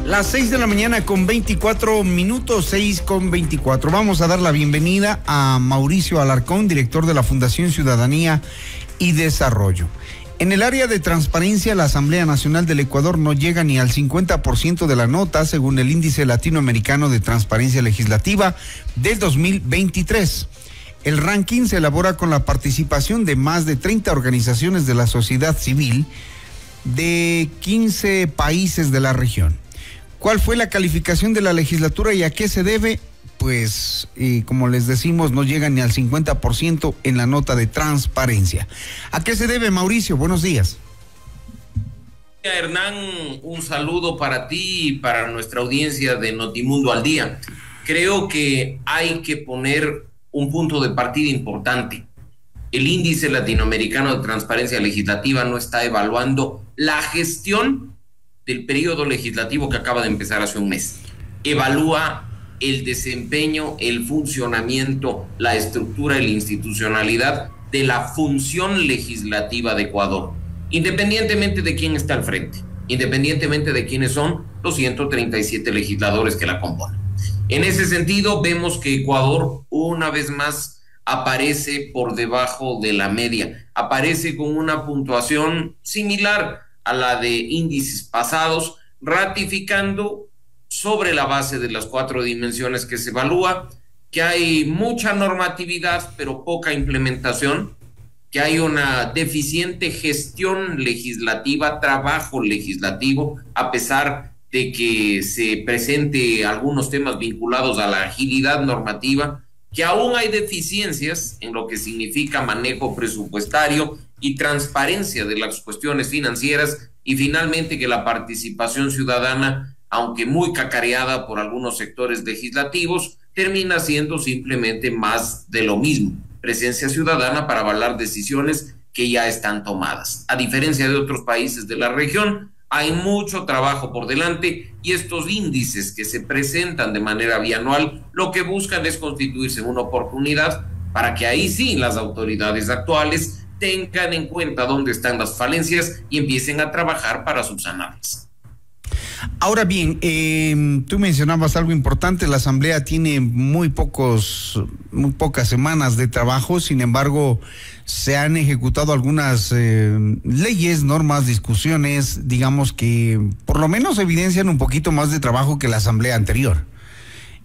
Las 6 de la mañana con 24 minutos, 6:24. Vamos a dar la bienvenida a Mauricio Alarcón, director de la Fundación Ciudadanía y Desarrollo. En el área de transparencia, la Asamblea Nacional del Ecuador no llega ni al 50% de la nota, según el Índice Latinoamericano de Transparencia Legislativa del 2023. El ranking se elabora con la participación de más de 30 organizaciones de la sociedad civil de 15 países de la región. ¿Cuál fue la calificación de la legislatura y a qué se debe? Pues, como les decimos, no llega ni al 50% en la nota de transparencia. ¿A qué se debe, Mauricio? Buenos días. Hernán, un saludo para ti y para nuestra audiencia de Notimundo al Día. Creo que hay que poner un punto de partida importante. El Índice Latinoamericano de Transparencia Legislativa no está evaluando la gestión del periodo legislativo que acaba de empezar hace un mes. Evalúa el desempeño, el funcionamiento, la estructura y la institucionalidad de la función legislativa de Ecuador, independientemente de quién está al frente, independientemente de quiénes son los 137 legisladores que la componen. En ese sentido, vemos que Ecuador una vez más aparece por debajo de la media, aparece con una puntuación similar a la de índices pasados, ratificando sobre la base de las 4 dimensiones que se evalúa, que hay mucha normatividad pero poca implementación, que hay una deficiente gestión legislativa, trabajo legislativo, a pesar de que se presente algunos temas vinculados a la agilidad normativa, que aún hay deficiencias en lo que significa manejo presupuestario y transparencia de las cuestiones financieras, y finalmente que la participación ciudadana, aunque muy cacareada por algunos sectores legislativos, termina siendo simplemente más de lo mismo, presencia ciudadana para avalar decisiones que ya están tomadas. A diferencia de otros países de la región, hay mucho trabajo por delante y estos índices que se presentan de manera bianual lo que buscan es constituirse en una oportunidad para que ahí sí las autoridades actuales tengan en cuenta dónde están las falencias y empiecen a trabajar para subsanarlas. Ahora bien, tú mencionabas algo importante, la Asamblea tiene muy pocas semanas de trabajo, sin embargo, se han ejecutado algunas leyes, normas, discusiones, digamos que por lo menos evidencian un poquito más de trabajo que la Asamblea anterior.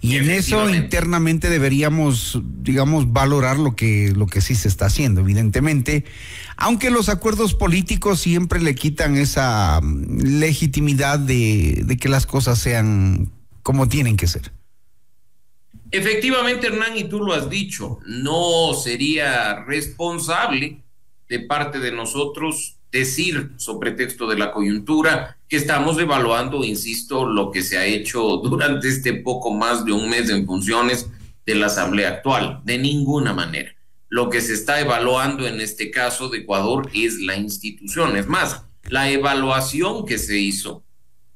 Y en eso internamente deberíamos, digamos, valorar lo que sí se está haciendo, evidentemente, aunque los acuerdos políticos siempre le quitan esa legitimidad de que las cosas sean como tienen que ser. Efectivamente, Hernán, y tú lo has dicho, no sería responsable de parte de nosotros decir, sobre pretexto de la coyuntura, que estamos evaluando, insisto, lo que se ha hecho durante este poco más de un mes en funciones de la Asamblea actual. De ninguna manera. Lo que se está evaluando en este caso de Ecuador es la institución. Es más, la evaluación que se hizo,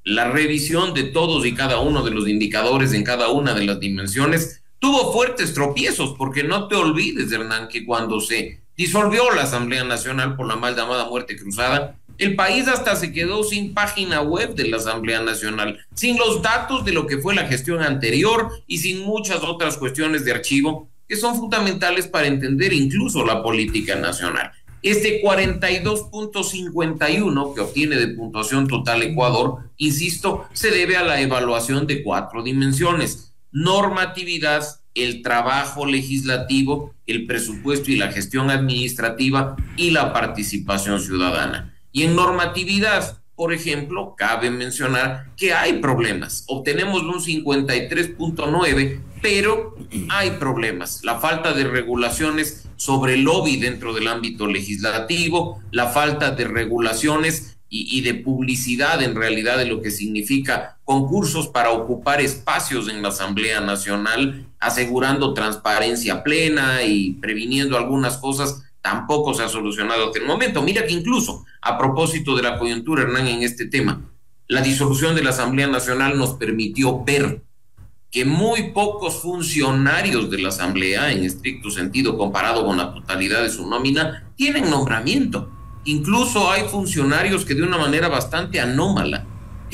la revisión de todos y cada uno de los indicadores en cada una de las dimensiones, tuvo fuertes tropiezos, porque no te olvides, Hernán, que cuando se disolvió la Asamblea Nacional por la mal llamada muerte cruzada, el país hasta se quedó sin página web de la Asamblea Nacional, sin los datos de lo que fue la gestión anterior y sin muchas otras cuestiones de archivo que son fundamentales para entender incluso la política nacional. Este 42.51 que obtiene de puntuación total Ecuador, insisto, se debe a la evaluación de 4 dimensiones: normatividad, el trabajo legislativo, el presupuesto y la gestión administrativa y la participación ciudadana. Y en normatividad, por ejemplo, cabe mencionar que hay problemas. Obtenemos un 53.9, pero hay problemas. La falta de regulaciones sobre el lobby dentro del ámbito legislativo, la falta de regulaciones y de publicidad en realidad de lo que significa concursos para ocupar espacios en la Asamblea Nacional, asegurando transparencia plena y previniendo algunas cosas, tampoco se ha solucionado hasta el momento. Mira que incluso a propósito de la coyuntura, Hernán, en este tema, la disolución de la Asamblea Nacional nos permitió ver que muy pocos funcionarios de la Asamblea, en estricto sentido comparado con la totalidad de su nómina, tienen nombramiento. Incluso hay funcionarios que de una manera bastante anómala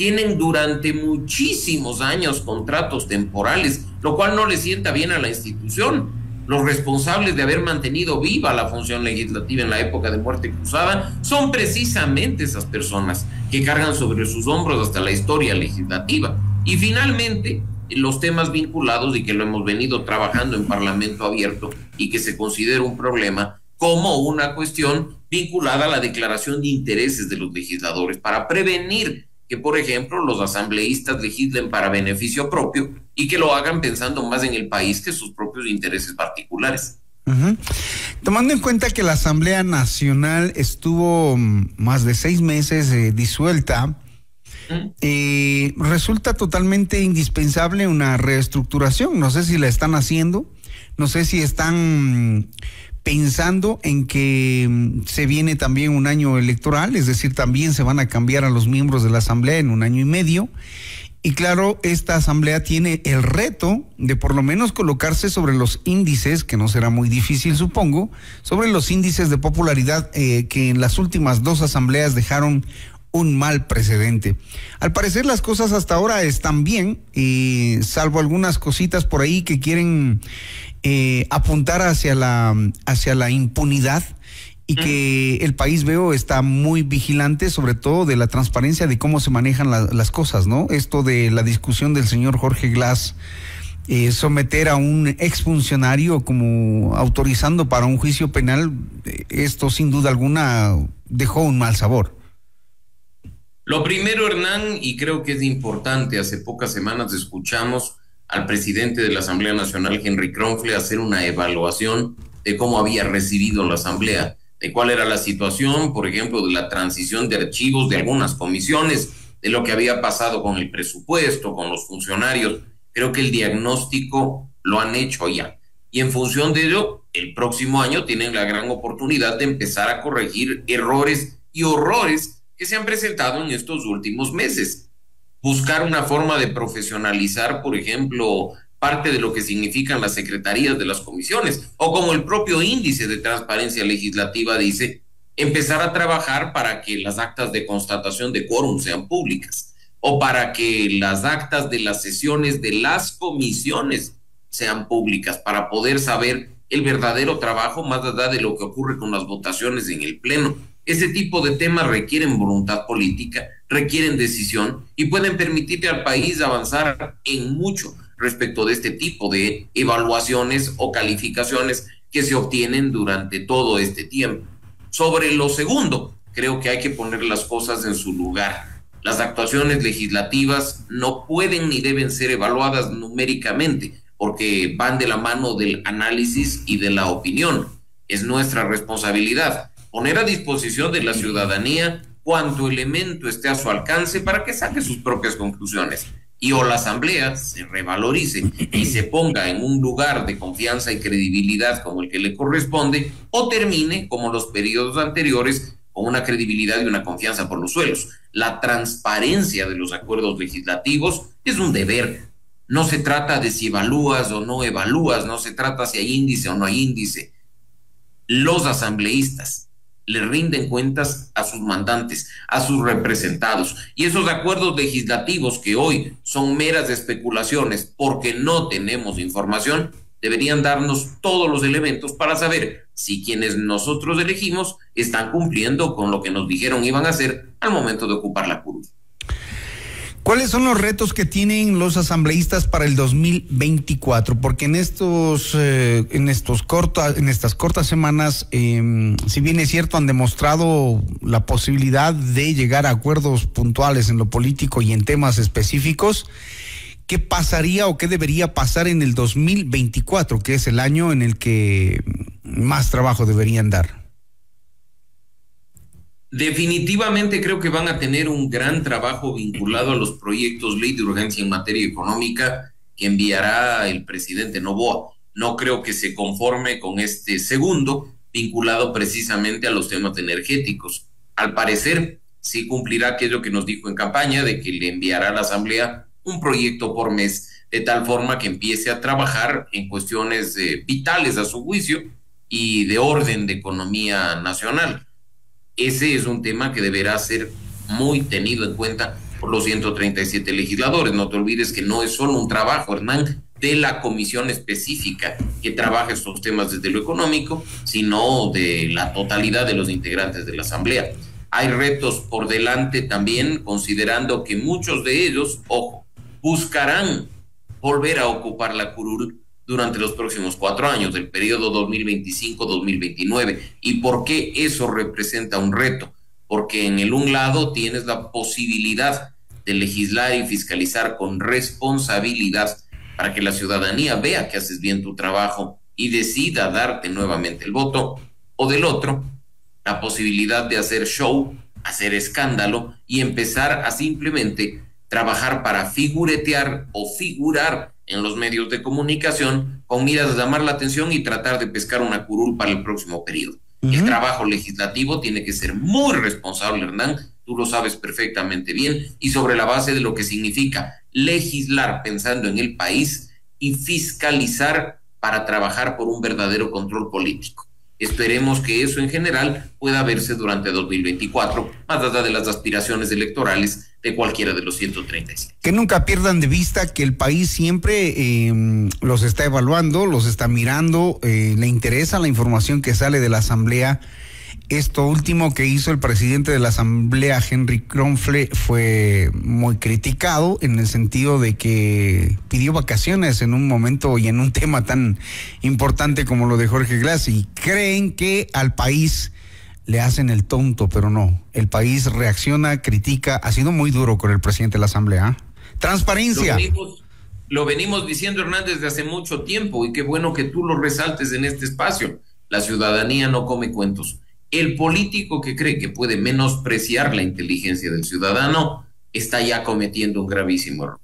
tienen durante muchísimos años contratos temporales, lo cual no le sienta bien a la institución. Los responsables de haber mantenido viva la función legislativa en la época de muerte cruzada son precisamente esas personas que cargan sobre sus hombros hasta la historia legislativa. Y finalmente, los temas vinculados, y que lo hemos venido trabajando en Parlamento Abierto y que se considera un problema, como una cuestión vinculada a la declaración de intereses de los legisladores para prevenir que, por ejemplo, los asambleístas legislen para beneficio propio y que lo hagan pensando más en el país que sus propios intereses particulares. Tomando en cuenta que la Asamblea Nacional estuvo más de 6 meses disuelta, resulta totalmente indispensable una reestructuración. No sé si la están haciendo, no sé si están pensando en que se viene también un año electoral, es decir, también se van a cambiar a los miembros de la Asamblea en 1 año y medio. Y claro, esta Asamblea tiene el reto de por lo menos colocarse sobre los índices, que no será muy difícil supongo, sobre los índices de popularidad que en las últimas 2 asambleas dejaron un mal precedente. Al parecer las cosas hasta ahora están bien, salvo algunas cositas por ahí que quieren apuntar hacia la impunidad, y que el país, veo, está muy vigilante, sobre todo de la transparencia de cómo se manejan las cosas, ¿no? Esto de la discusión del señor Jorge Glass, someter a un exfuncionario como autorizando para un juicio penal, esto sin duda alguna dejó un mal sabor. Lo primero, Hernán, y creo que es importante, hace pocas semanas escuchamos al presidente de la Asamblea Nacional, Henry Kronfle, hacer una evaluación de cómo había recibido la Asamblea, de cuál era la situación, por ejemplo, de la transición de archivos de algunas comisiones, de lo que había pasado con el presupuesto, con los funcionarios. Creo que el diagnóstico lo han hecho ya. Y en función de ello, el próximo año tienen la gran oportunidad de empezar a corregir errores y horrores que se han presentado en estos últimos meses. Buscar una forma de profesionalizar, por ejemplo, parte de lo que significan las secretarías de las comisiones, o como el propio índice de transparencia legislativa dice, empezar a trabajar para que las actas de constatación de quórum sean públicas, o para que las actas de las sesiones de las comisiones sean públicas, para poder saber el verdadero trabajo más allá de lo que ocurre con las votaciones en el Pleno. Ese tipo de temas requieren voluntad política, requieren decisión y pueden permitirle al país avanzar en mucho respecto de este tipo de evaluaciones o calificaciones que se obtienen durante todo este tiempo. Sobre lo segundo, creo que hay que poner las cosas en su lugar. Las actuaciones legislativas no pueden ni deben ser evaluadas numéricamente, porque van de la mano del análisis y de la opinión. Es nuestra responsabilidad poner a disposición de la ciudadanía cuanto elemento esté a su alcance para que saque sus propias conclusiones. Y o la Asamblea se revalorice y se ponga en un lugar de confianza y credibilidad como el que le corresponde, o termine, como los periodos anteriores, con una credibilidad y una confianza por los suelos. La transparencia de los acuerdos legislativos es un deber. No se trata de si evalúas o no evalúas, no se trata si hay índice o no hay índice. Los asambleístas le rinden cuentas a sus mandantes, a sus representados, y esos acuerdos legislativos que hoy son meras especulaciones porque no tenemos información, deberían darnos todos los elementos para saber si quienes nosotros elegimos están cumpliendo con lo que nos dijeron iban a hacer al momento de ocupar la curul. ¿Cuáles son los retos que tienen los asambleístas para el 2024? Porque en estas cortas semanas, si bien es cierto, han demostrado la posibilidad de llegar a acuerdos puntuales en lo político y en temas específicos, ¿qué pasaría o qué debería pasar en el 2024, que es el año en el que más trabajo deberían dar? Definitivamente creo que van a tener un gran trabajo vinculado a los proyectos ley de urgencia en materia económica que enviará el presidente Noboa. No creo que se conforme con este segundo, vinculado precisamente a los temas energéticos. Al parecer, sí cumplirá aquello que nos dijo en campaña, de que le enviará a la Asamblea un proyecto por mes, de tal forma que empiece a trabajar en cuestiones vitales a su juicio y de orden de economía nacional. Ese es un tema que deberá ser muy tenido en cuenta por los 137 legisladores. No te olvides que no es solo un trabajo, Hernán, de la comisión específica que trabaja estos temas desde lo económico, sino de la totalidad de los integrantes de la Asamblea. Hay retos por delante también, considerando que muchos de ellos, ojo, buscarán volver a ocupar la curul durante los próximos 4 años, del periodo 2025-2029. ¿Y por qué eso representa un reto? Porque en el un lado tienes la posibilidad de legislar y fiscalizar con responsabilidad para que la ciudadanía vea que haces bien tu trabajo y decida darte nuevamente el voto, o del otro, la posibilidad de hacer show, hacer escándalo y empezar a simplemente trabajar para figuretear o figurar en los medios de comunicación con miras a llamar la atención y tratar de pescar una curul para el próximo periodo. El trabajo legislativo tiene que ser muy responsable, Hernán, tú lo sabes perfectamente bien, y sobre la base de lo que significa legislar pensando en el país y fiscalizar para trabajar por un verdadero control político. Esperemos que eso en general pueda verse durante 2024, más allá de las aspiraciones electorales de cualquiera de los 137. Que nunca pierdan de vista que el país siempre los está evaluando, los está mirando, le interesa la información que sale de la Asamblea. Esto último que hizo el presidente de la Asamblea, Henry Kronfle, fue muy criticado en el sentido de que pidió vacaciones en un momento y en un tema tan importante como lo de Jorge Glass, y creen que al país le hacen el tonto, pero no. El país reacciona, critica, ha sido muy duro con el presidente de la Asamblea. Transparencia. Lo venimos diciendo, Hernán, desde hace mucho tiempo, y qué bueno que tú lo resaltes en este espacio. La ciudadanía no come cuentos. El político que cree que puede menospreciar la inteligencia del ciudadano está ya cometiendo un gravísimo error.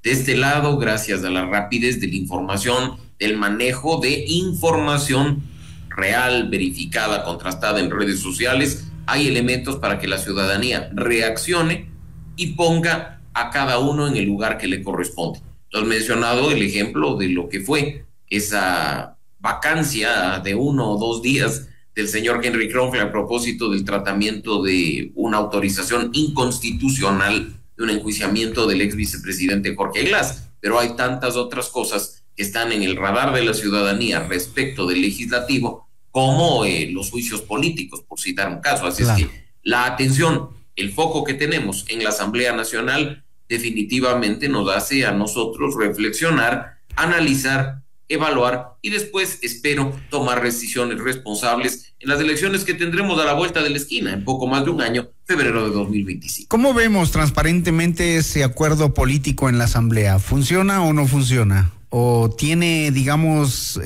De este lado, gracias a la rapidez de la información, del manejo de información real, verificada, contrastada en redes sociales, hay elementos para que la ciudadanía reaccione y ponga a cada uno en el lugar que le corresponde. Tú has mencionado el ejemplo de lo que fue esa vacancia de 1 o 2 días del señor Henry Kronfle a propósito del tratamiento de una autorización inconstitucional de un enjuiciamiento del ex vicepresidente Jorge Glass, pero hay tantas otras cosas que están en el radar de la ciudadanía respecto del legislativo, como los juicios políticos, por citar un caso. Así claro. Es que la atención, el foco que tenemos en la Asamblea Nacional definitivamente nos hace a nosotros reflexionar, analizar, evaluar y después espero tomar decisiones responsables en las elecciones que tendremos a la vuelta de la esquina en poco más de un año, febrero de 2025. ¿Cómo vemos transparentemente ese acuerdo político en la Asamblea? ¿Funciona o no funciona? ¿O tiene, digamos,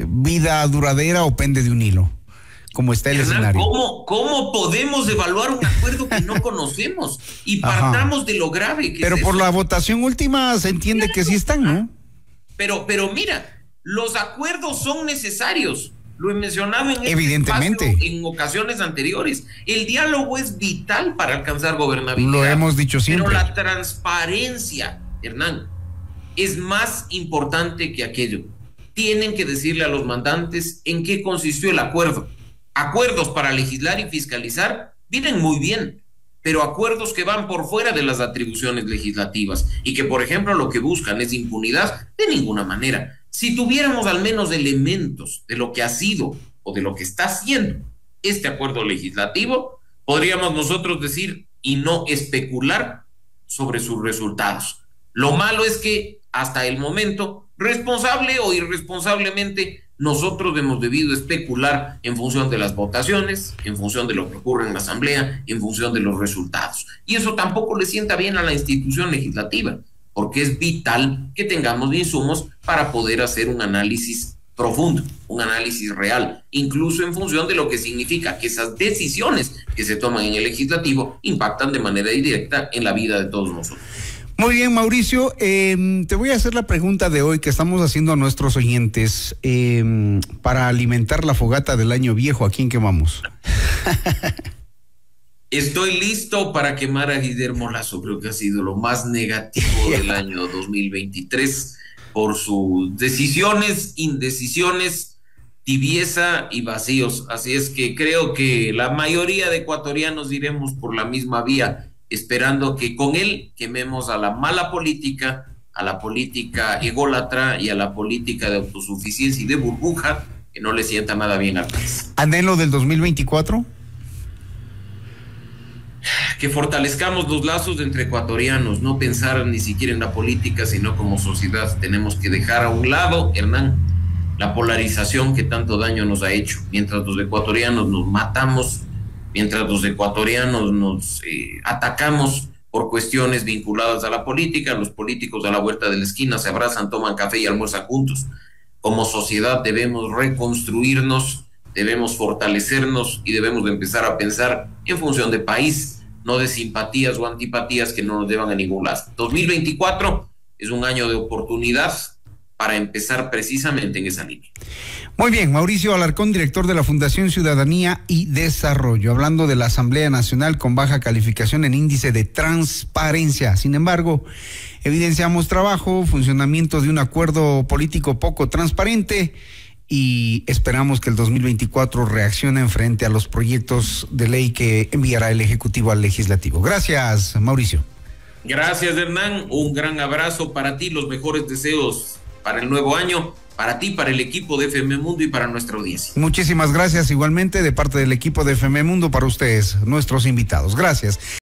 vida duradera o pende de un hilo? Como está el escenario. ¿Cómo podemos evaluar un acuerdo que no conocemos? Y partamos de lo grave que pero es por eso. La votación última se entiende que sí están, ¿no? Pero mira, los acuerdos son necesarios. Lo he mencionado en evidentemente este espacio en ocasiones anteriores. El diálogo es vital para alcanzar gobernabilidad. Lo hemos dicho siempre. Pero la transparencia, Hernán, es más importante que aquello. Tienen que decirle a los mandantes en qué consistió el acuerdo. Acuerdos para legislar y fiscalizar vienen muy bien, pero acuerdos que van por fuera de las atribuciones legislativas y que, por ejemplo, lo que buscan es impunidad, de ninguna manera. Si tuviéramos al menos elementos de lo que ha sido o de lo que está haciendo este acuerdo legislativo, podríamos nosotros decir y no especular sobre sus resultados. Lo malo es que hasta el momento, responsable o irresponsablemente, nosotros hemos debido especular en función de las votaciones, en función de lo que ocurre en la Asamblea, en función de los resultados. Y eso tampoco le sienta bien a la institución legislativa, porque es vital que tengamos insumos para poder hacer un análisis profundo, un análisis real, incluso en función de lo que significa que esas decisiones que se toman en el legislativo impactan de manera directa en la vida de todos nosotros. Muy bien, Mauricio, te voy a hacer la pregunta de hoy que estamos haciendo a nuestros oyentes para alimentar la fogata del año viejo. ¿A quién quemamos? Estoy listo para quemar a Guillermo Lasso. Creo que ha sido lo más negativo del año 2023 por sus decisiones, indecisiones, tibieza y vacíos. Así es que creo que la mayoría de ecuatorianos iremos por la misma vía. esperando que con él quememos a la mala política, a la política ególatra y a la política de autosuficiencia y de burbuja que no le sienta nada bien al país. ¿Anhelo del 2024? Que fortalezcamos los lazos entre ecuatorianos, no pensar ni siquiera en la política, sino como sociedad. Tenemos que dejar a un lado, Hernán, la polarización que tanto daño nos ha hecho. Mientras los ecuatorianos nos matamos, mientras los ecuatorianos nos atacamos por cuestiones vinculadas a la política, los políticos a la vuelta de la esquina se abrazan, toman café y almuerzan juntos. Como sociedad debemos reconstruirnos, debemos fortalecernos y debemos de empezar a pensar en función de país, no de simpatías o antipatías que no nos llevan a ningún lado. 2024 es un año de oportunidad para empezar precisamente en esa línea. Muy bien, Mauricio Alarcón, director de la Fundación Ciudadanía y Desarrollo, hablando de la Asamblea Nacional con baja calificación en índice de transparencia. Sin embargo, evidenciamos trabajo, funcionamiento de un acuerdo político poco transparente y esperamos que el 2024 reaccione en frente a los proyectos de ley que enviará el Ejecutivo al Legislativo. Gracias, Mauricio. Gracias, Hernán. Un gran abrazo para ti, los mejores deseos para el nuevo año, para ti, para el equipo de FM Mundo y para nuestra audiencia. Muchísimas gracias igualmente de parte del equipo de FM Mundo para ustedes, nuestros invitados. Gracias.